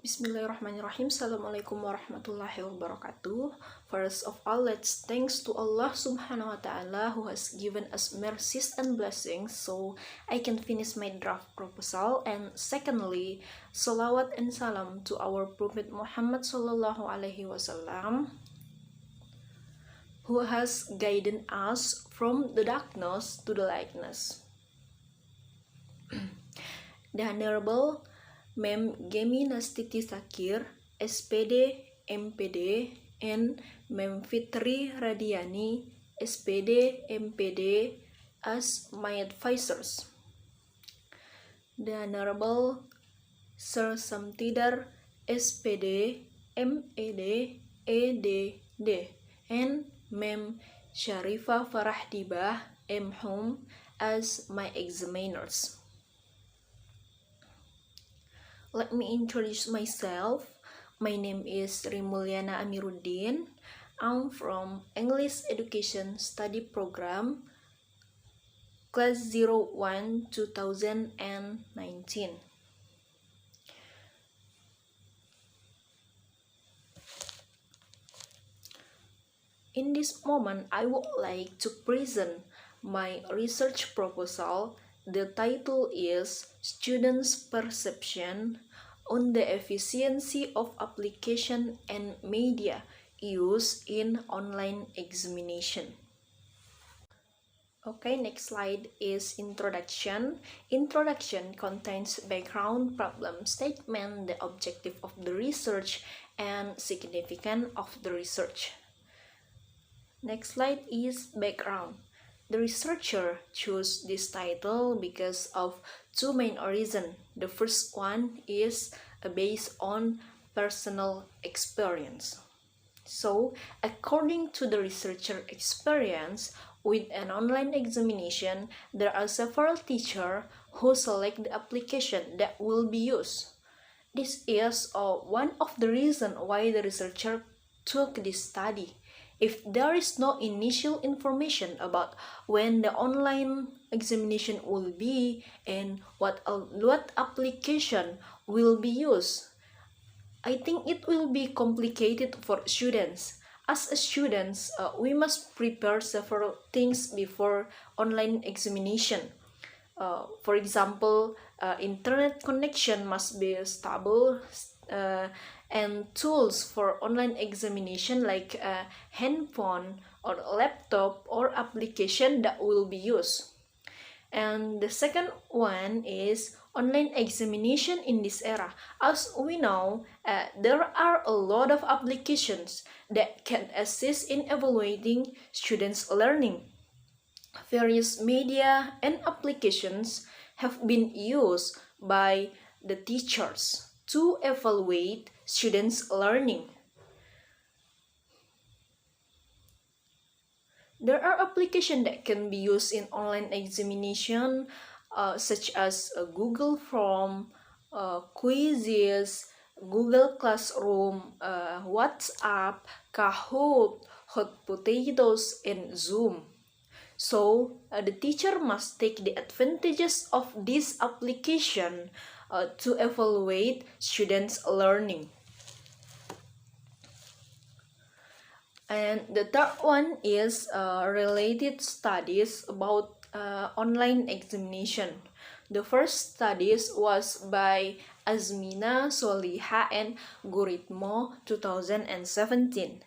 Bismillahirrahmanirrahim. Assalamualaikum warahmatullahi wabarakatuh. First of all, let's thanks to Allah subhanahu wa ta'ala who has given us mercies and blessings so I can finish my draft proposal. And secondly, salawat and salam to our Prophet Muhammad sallallahu alaihi wasallam who has guided us from the darkness to the lightness. The Honorable Mem Gemi Nastiti Sakir, SPD, MPD, and Mem Fitri Radiani, SPD, MPD, as my advisors. The Honorable Sir Samtidar, SPD, MED, EDD, and Mem Sharifah Farahdibah, MHum, as my examiners. Let me introduce myself. My name is Rimulyana Amiruddin. I'm from English Education Study Program, Class 01 2019. In this moment, I would like to present my research proposal. The title is Students' Perception on the Efficiency of Application and Media Used in Online Examination. Okay, next slide is introduction. Introduction contains background, problem statement, the objective of the research, and significance of the research. Next slide is background. The researcher chose this title because of two main reasons. The first one is based on personal experience. So, according to the researcher experience with an online examination, there are several teachers who select the application that will be used. This is one of the reasons why the researcher took this study. If there is no initial information about when the online examination will be and what application will be used, I think it will be complicated for students. As students, we must prepare several things before online examination. For example, internet connection must be stable, and tools for online examination like a handphone or laptop or application that will be used. And the second one is online examination in this era. As we know, there are a lot of applications that can assist in evaluating students' learning. Various media and applications have been used by the teachers to evaluate students' learning. There are applications that can be used in online examination, such as Google Form, Quizzes, Google Classroom, WhatsApp, Kahoot, Hot Potatoes, and Zoom. So, the teacher must take the advantages of this application to evaluate students' learning. And the third one is related studies about online examination. The first studies was by Azmina Soliha and Guritmo 2017.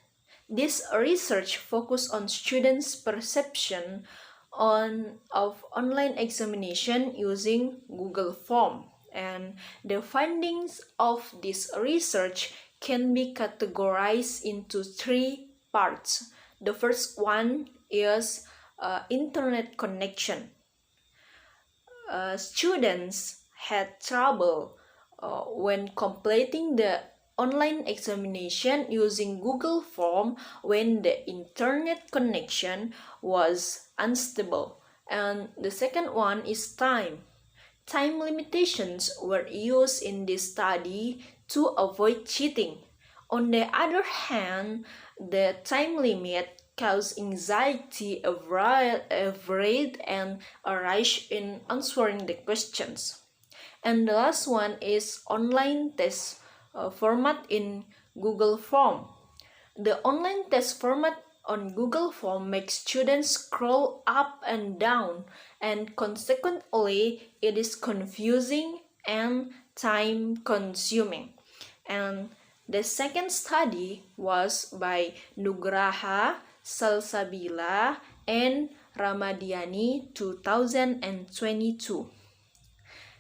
This research focused on students' perception of online examination using Google Form. And the findings of this research can be categorized into three parts. The first one is internet connection. Students had trouble when completing the online examination using Google Form when the internet connection was unstable. And the second one is time. Time limitations were used in this study to avoid cheating. On the other hand, the time limit caused anxiety, avoid, and a rush in answering the questions. And the last one is online test format in Google Form. The online test format on Google Form makes students scroll up and down, and consequently, it is confusing and time-consuming. And the second study was by Nugraha, Salsabila, and Ramadiani 2022.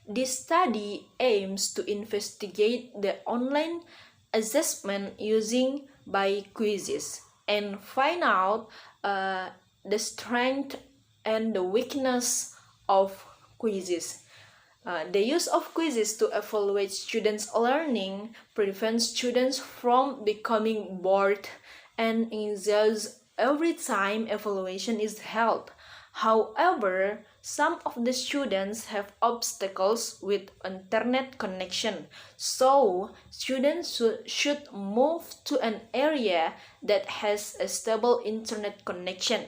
This study aims to investigate the online assessment using by quizzes and find out the strength and the weakness of quizzes. The use of quizzes to evaluate students' learning prevents students from becoming bored and anxious every time evaluation is held. However, some of the students have obstacles with internet connection, so students should move to an area that has a stable internet connection.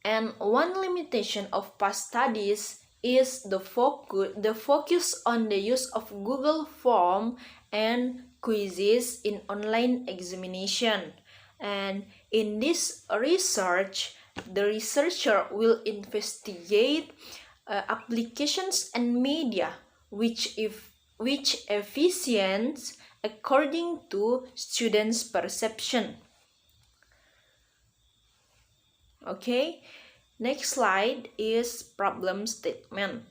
And one limitation of past studies is the focus on the use of Google Form and quizzes in online examination. And in this research, the researcher will investigate applications and media which efficient according to students' perception. Okay, next slide is problem statement.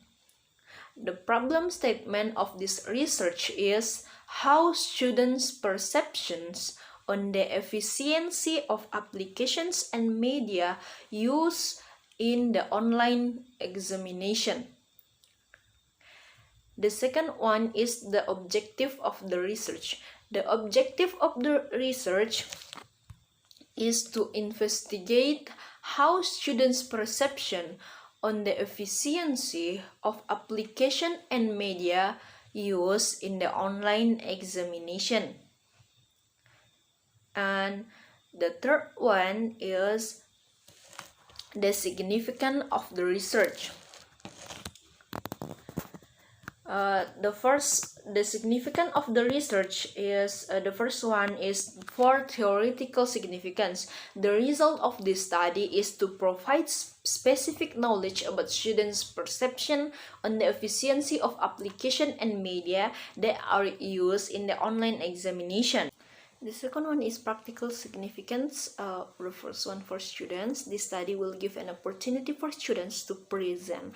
The problem statement of this research is how students' perceptions on the efficiency of applications and media used in the online examination. The second one is the objective of the research. The objective of the research is to investigate how students' perception on the efficiency of application and media used in the online examination. And the third one is the significance of the research. The significance of the research is the first one is for theoretical significance. The result of this study is to provide specific knowledge about students' perception on the efficiency of application and media that are used in the online examination. The second one is practical significance. The first one for students. This study will give an opportunity for students to present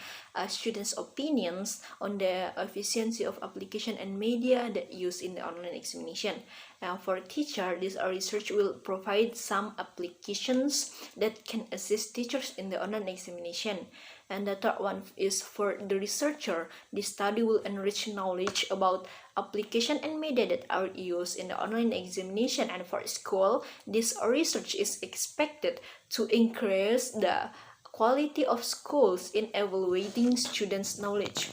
students' opinions on the efficiency of application and media that used in the online examination. Now, for teacher, this research will provide some applications that can assist teachers in the online examination. And the third one is for the researcher. This study will enrich knowledge about application and media that are used in the online examination. And for school, this research is expected to increase the quality of schools in evaluating students' knowledge.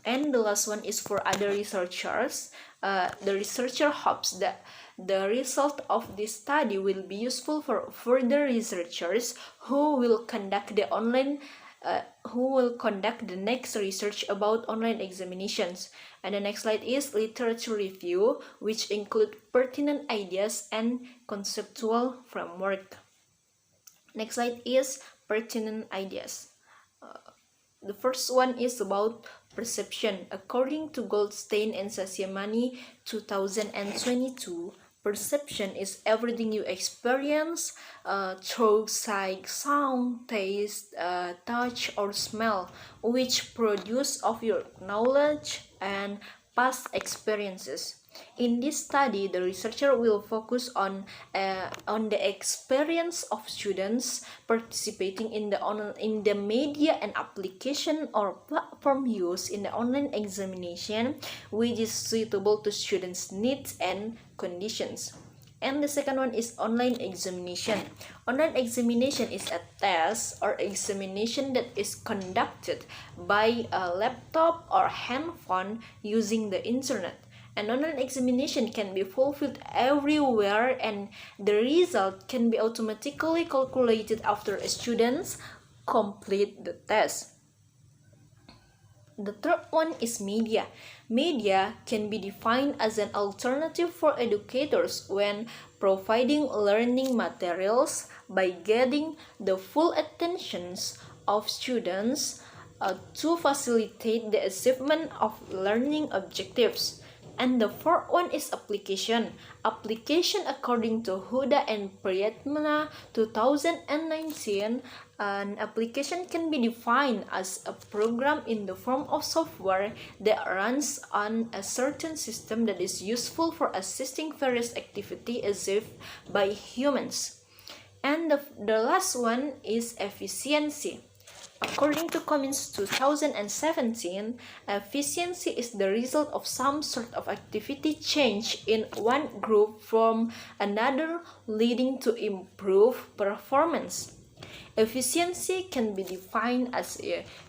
And the last one is for other researchers. The researcher hopes that the result of this study will be useful for further researchers who will conduct the next research about online examinations. And the next slide is literature review, which include pertinent ideas and conceptual framework. Next slide is pertinent ideas. The first one is about perception. According to Goldstein and Sasiamani 2022, perception is everything you experience through sight, sound, taste, touch, or smell, which produce of your knowledge and past experiences. In this study, the researcher will focus on the experience of students participating in the media and application or platform used in the online examination, which is suitable to students' needs and conditions. And the second one is online examination. Online examination is a test or examination that is conducted by a laptop or handphone using the internet. An online examination can be fulfilled everywhere, and the result can be automatically calculated after students complete the test. The third one is media. Media can be defined as an alternative for educators when providing learning materials by getting the full attentions of students to facilitate the achievement of learning objectives. And the fourth one is application. Application, according to Huda and Priyatmana 2019, an application can be defined as a program in the form of software that runs on a certain system that is useful for assisting various activities achieved by humans. And the last one is efficiency. According to Cummins 2017, efficiency is the result of some sort of activity change in one group from another leading to improved performance. Efficiency can be defined as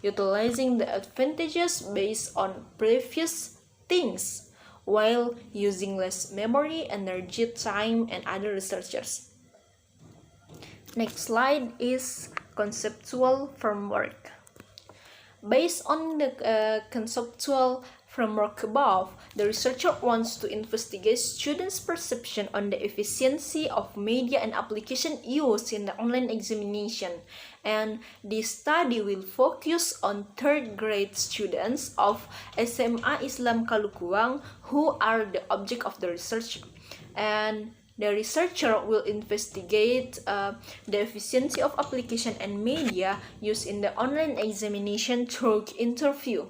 utilizing the advantages based on previous things while using less memory, energy, time, and other researchers. Next slide is conceptual framework. Based on the conceptual framework above, the researcher wants to investigate students' perception on the efficiency of media and application used in the online examination. And this study will focus on third grade students of SMA Islam Kalukuang who are the object of the research. And the researcher will investigate the efficiency of application and media used in the online examination through interview.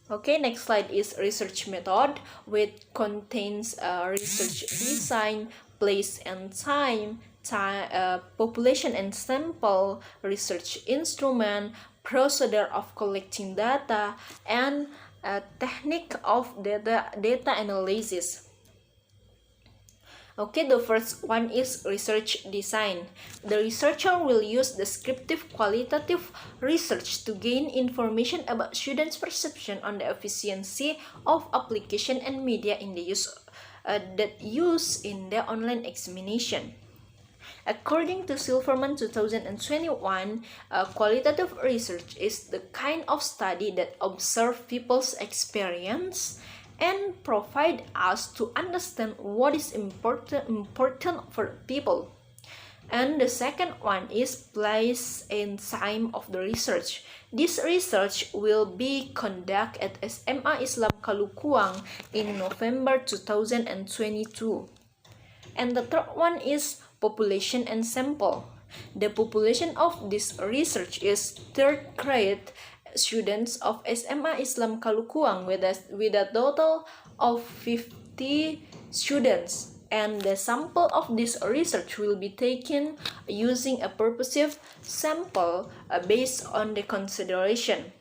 Okay, next slide is research method, which contains research design, place and time, population and sample, research instrument, procedure of collecting data, and technique of data analysis. Okay, the first one is research design. The researcher will use descriptive qualitative research to gain information about students' perception on the efficiency of application and media in the use in the online examination. According to Silverman 2021, qualitative research is the kind of study that observes people's experience and provide us to understand what is important for people. And the second one is place and time of the research. This research will be conducted at SMA Islam Kalukuang in November 2022. And the third one is population and sample. The population of this research is third grade students of SMA Islam Kalukuang with a total of 50 students, and the sample of this research will be taken using a purposive sample based on the consideration.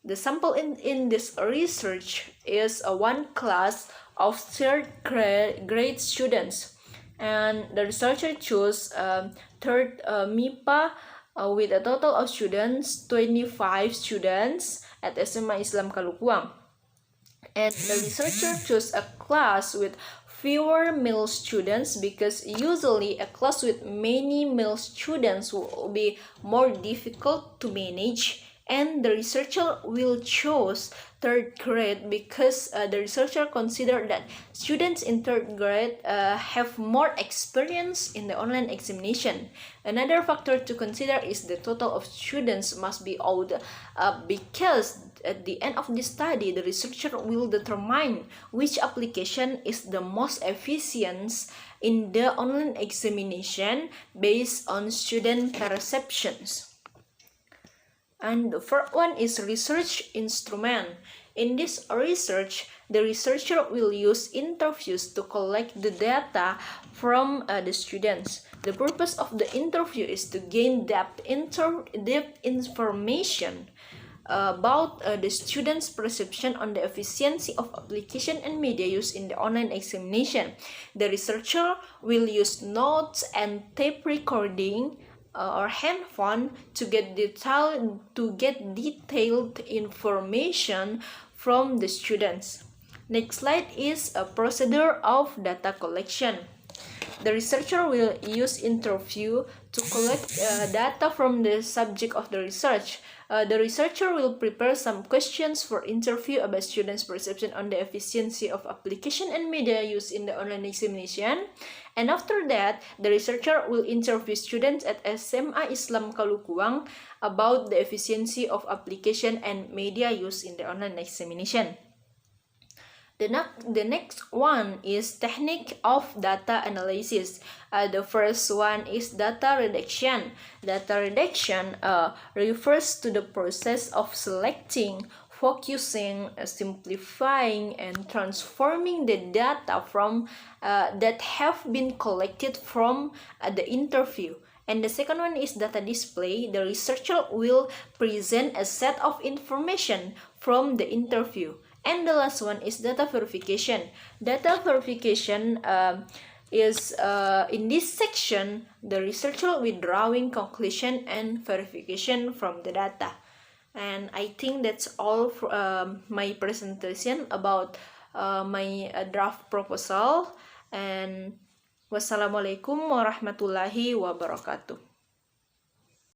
The sample in this research is one class of third grade students, and the researcher chose third MIPA with a total of students, 25 students at SMA Islam Kalukuang. And the researcher chose a class with fewer male students because usually a class with many male students will be more difficult to manage. And the researcher will choose third grade because the researcher considered that students in third grade have more experience in the online examination. Another factor to consider is the total of students must be old because at the end of the study, the researcher will determine which application is the most efficient in the online examination based on student perceptions. And the fourth one is research instrument. In this research, the researcher will use interviews to collect the data from the students. The purpose of the interview is to gain depth information about the students' perception on the efficiency of application and media used in the online examination. The researcher will use notes and tape recording or handphone to get detailed information from the students. Next slide is a procedure of data collection. The researcher will use interview to collect data from the subject of the research. The researcher will prepare some questions for interview about students' perception on the efficiency of application and media used in the online examination. And after that, the researcher will interview students at SMA Islam Kalukuang about the efficiency of application and media used in the online examination. The next one is technique of data analysis. The first one is data redaction. Data redaction refers to the process of selecting, focusing, simplifying, and transforming the data from that have been collected from the interview. And the second one is data display. The researcher will present a set of information from the interview. And the last one is data verification. Data verification is in this section, the researcher will be drawing conclusion and verification from the data. And I think that's all for my presentation about my draft proposal. And wassalamualaikum warahmatullahi wabarakatuh.